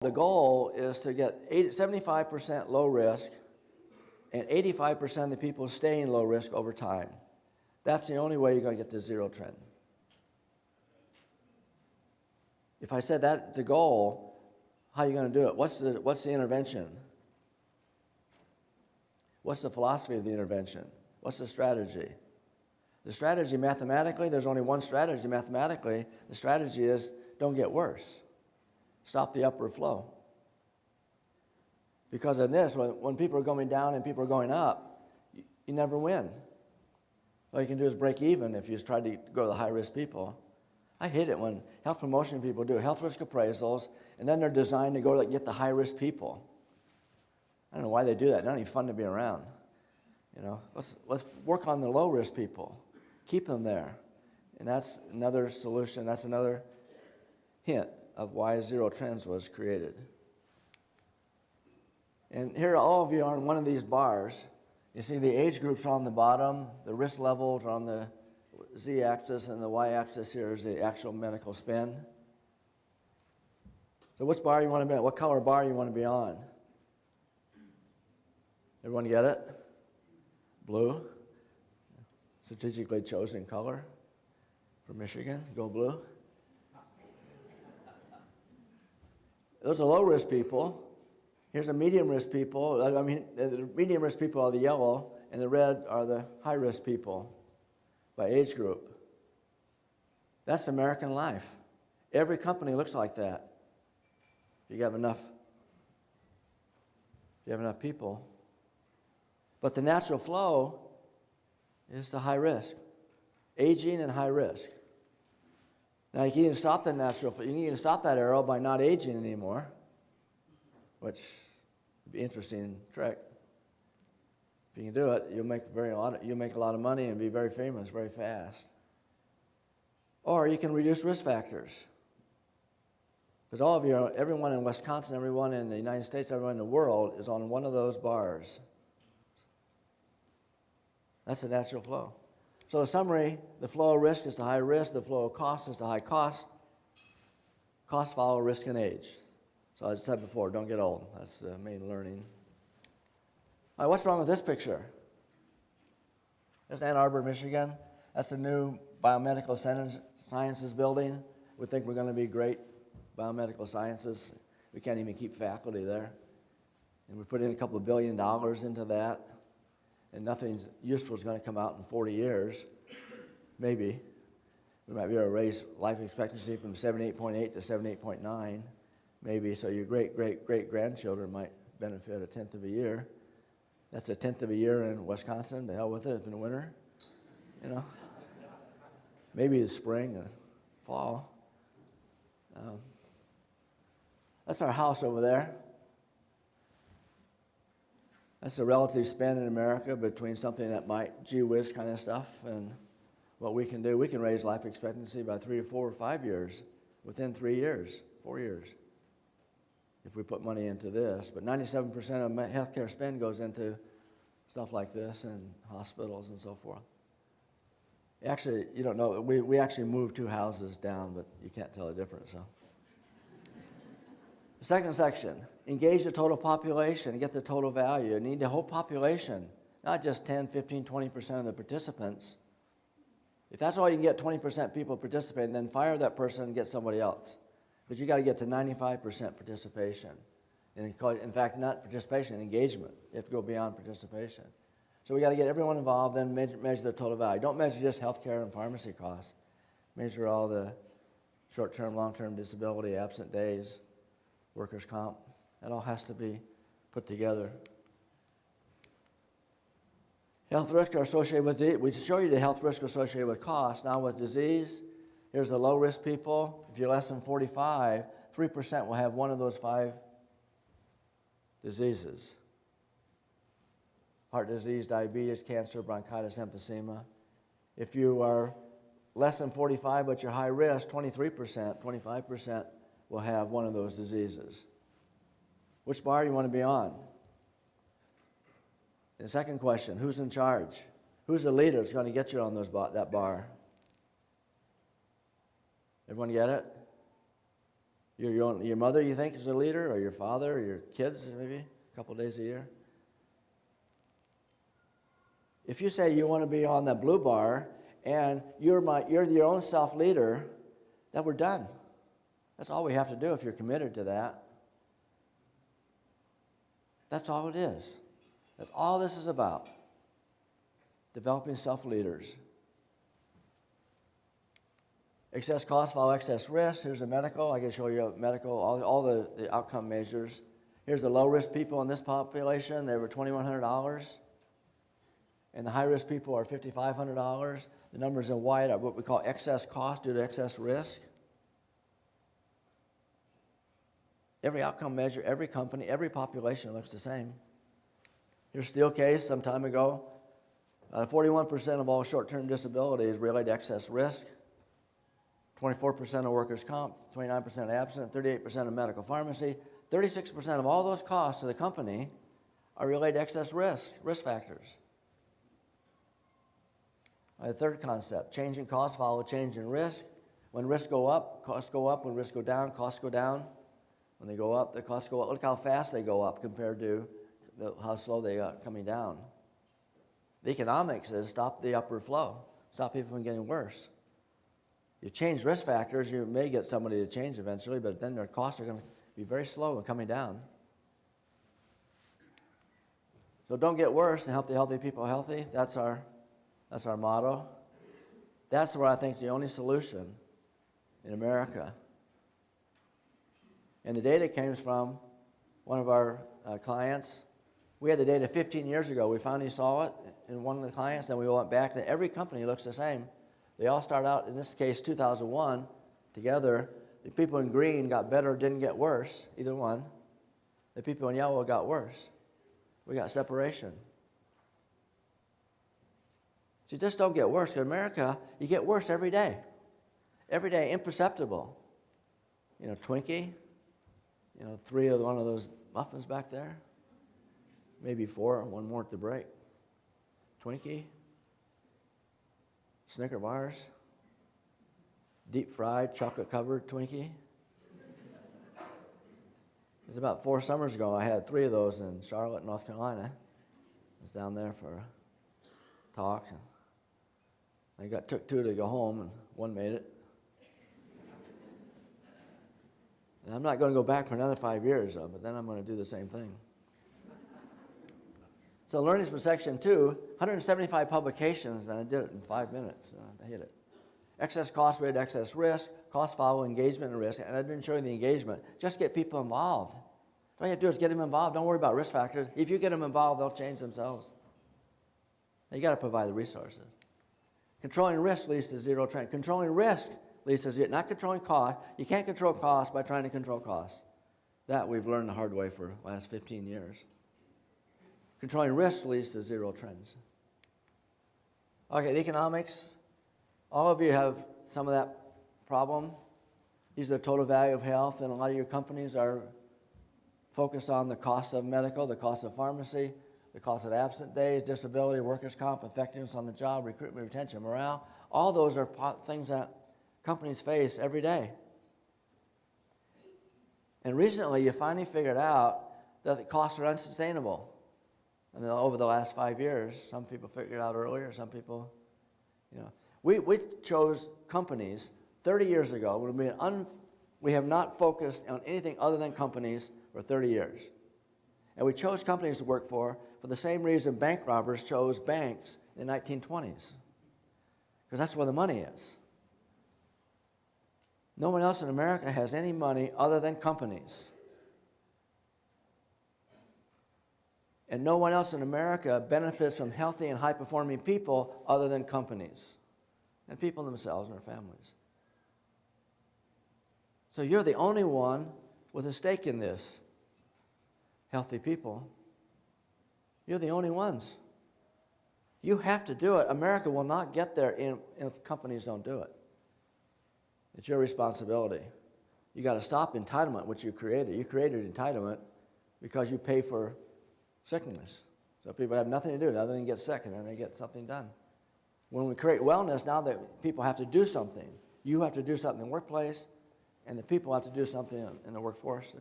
The goal is to get 75% low risk and 85% of the people staying low risk over time. That's the only way you're going to get to zero trend. If I said that's the goal, how are you going to do it? What's the intervention? What's the philosophy of the intervention? What's the strategy? The strategy mathematically, there's only one strategy mathematically. The strategy is don't get worse. Stop the upward flow. Because in this, when people are going down and people are going up, you never win. All you can do is break even if you just try to go to the high-risk people. I hate it when health promotion people do health risk appraisals, and then they're designed to go to get the high-risk people. I don't know why they do that. It's not even fun to be around. You know, let's work on the low-risk people. Keep them there. And that's another solution. That's another hint of why Zero Trends was created. And here all of you are on one of these bars. You see the age groups are on the bottom, the risk levels are on the z-axis, and the y-axis here is the actual medical spend. So which bar you want to be on? What color bar you want to be on? Everyone get it? Blue. Strategically chosen color for Michigan. Go blue. Those are low-risk people. Here's the medium-risk people. I mean, the medium-risk people are the yellow, and the red are the high-risk people by age group. That's American life. Every company looks like that. If you have enough people. But the natural flow is to high risk. Aging and high risk. Now you can even stop the natural flow. You can even stop that arrow by not aging anymore, which would be an interesting trick. If you can do it, you'll make a lot of money and be very famous very fast. Or you can reduce risk factors. Because all of you, everyone in Wisconsin, everyone in the United States, everyone in the world is on one of those bars. That's the natural flow. So the summary, the flow of risk is to high risk, the flow of cost is to high cost. Costs follow risk and age. So as I said before, don't get old. That's the main learning. All right, what's wrong with this picture? That's Ann Arbor, Michigan. That's the new biomedical sciences building. We think we're going to be great biomedical sciences. We can't even keep faculty there. And we put in a couple of $1 billion into that. And nothing useful is going to come out in 40 years, maybe. We might be able to raise life expectancy from 78.8 to 78.9, maybe, so your great-great-great-grandchildren might benefit a tenth of a year. That's a tenth of a year in Wisconsin. To hell with it, it's in the winter, you know. Maybe the spring and fall. That's our house over there. That's the relative spend in America between something that might gee whiz kind of stuff and what we can do. We can raise life expectancy by 3 or 4 or 5 years within 3 years, 4 years, if we put money into this. But 97% of healthcare spend goes into stuff like this and hospitals and so forth. Actually, you don't know, we actually moved 2 houses down, but you can't tell the difference. So. The second section, engage the total population and get the total value. You need the whole population, not just 10, 15, 20% of the participants. If that's all you can get, 20% people participating, then fire that person and get somebody else. Because you got to get to 95% participation. And in fact, not participation, engagement. You have to go beyond participation. So we got to get everyone involved, then measure the total value. Don't measure just healthcare and pharmacy costs. Measure all the short-term, long-term disability, absent days, workers' comp. That all has to be put together. Health risks are associated with we show you the health risk associated with cost. Now with disease, here's the low-risk people. If you're less than 45, 3% will have one of those 5 diseases. Heart disease, diabetes, cancer, bronchitis, emphysema. If you are less than 45 but you're high risk, 23%, 25% will have one of those diseases. Which bar do you want to be on? The second question, who's in charge? Who's the leader that's going to get you on that bar? Everyone get it? Your mother, you think, is a leader, or your father, or your kids, maybe a couple days a year? If you say you want to be on that blue bar and you're your own self-leader, then we're done. That's all we have to do if you're committed to that. That's all it is. That's all this is about. Developing self-leaders. Excess cost follow excess risk. Here's the medical. I can show you medical, all the outcome measures. Here's the low-risk people in this population. They were $2,100. And the high-risk people are $5,500. The numbers in white are what we call excess cost due to excess risk. Every outcome measure, every company, every population looks the same. Here's Steelcase some time ago. 41% of all short-term disability is related to excess risk. 24% of workers' comp, 29% absent, 38% of medical pharmacy. 36% of all those costs to the company are related to excess risk factors. The third concept, changing costs follow change in risk. When risks go up, costs go up. When risks go down, costs go down. When they go up, the costs go up. Look how fast they go up compared to how slow they are coming down. The economics is stop the upward flow. Stop people from getting worse. You change risk factors, you may get somebody to change eventually, but then their costs are going to be very slow in coming down. So don't get worse and help the healthy people healthy. That's our motto. That's what I think is the only solution in America. And the data came from one of our clients. We had the data 15 years ago. We finally saw it in one of the clients, then we went back. And every company looks the same. They all start out, in this case, 2001, together. The people in green got better, didn't get worse, either one. The people in yellow got worse. We got separation. So you just don't get worse. Because in America, you get worse every day. Every day, imperceptible. Twinkie. 3 of one of those muffins back there. Maybe 4, one more at the break. Twinkie. Snicker bars. Deep fried, chocolate covered Twinkie. It was about 4 summers ago. I had 3 of those in Charlotte, North Carolina. I was down there for a talk. I took 2 to go home, and 1 made it. And I'm not going to go back for another 5 years, though, but then I'm going to do the same thing. So learnings for section 2, 175 publications, and I did it in 5 minutes. I hit it. Excess cost rate, excess risk, cost follow engagement and risk. And I didn't show you the engagement. Just get people involved. All you have to do is get them involved. Don't worry about risk factors. If you get them involved, they'll change themselves. You got to provide the resources. Controlling risk leads to zero trend. Controlling risk leads to zero, not controlling cost. You can't control cost by trying to control costs. That we've learned the hard way for the last 15 years. Controlling risk leads to zero trends. Okay, the economics. All of you have some of that problem. These are the total value of health, and a lot of your companies are focused on the cost of medical, the cost of pharmacy, the cost of absent days, disability, workers' comp, effectiveness on the job, recruitment, retention, morale. All those are things that companies face every day. And recently, you finally figured out that the costs are unsustainable. I mean, over the last 5 years, some people figured it out earlier, some people, We chose companies 30 years ago when we have not focused on anything other than companies for 30 years. And we chose companies to work for the same reason bank robbers chose banks in the 1920s. Because that's where the money is. No one else in America has any money other than companies. And no one else in America benefits from healthy and high-performing people other than companies and people themselves and their families. So you're the only one with a stake in this. Healthy people. You're the only ones. You have to do it. America will not get there if companies don't do it. It's your responsibility. You got to stop entitlement, which you created. You created entitlement because you pay for sickness. So people have nothing to do other than get sick, and then they get something done. When we create wellness, now that people have to do something. You have to do something in the workplace, And the people have to do something in the workforce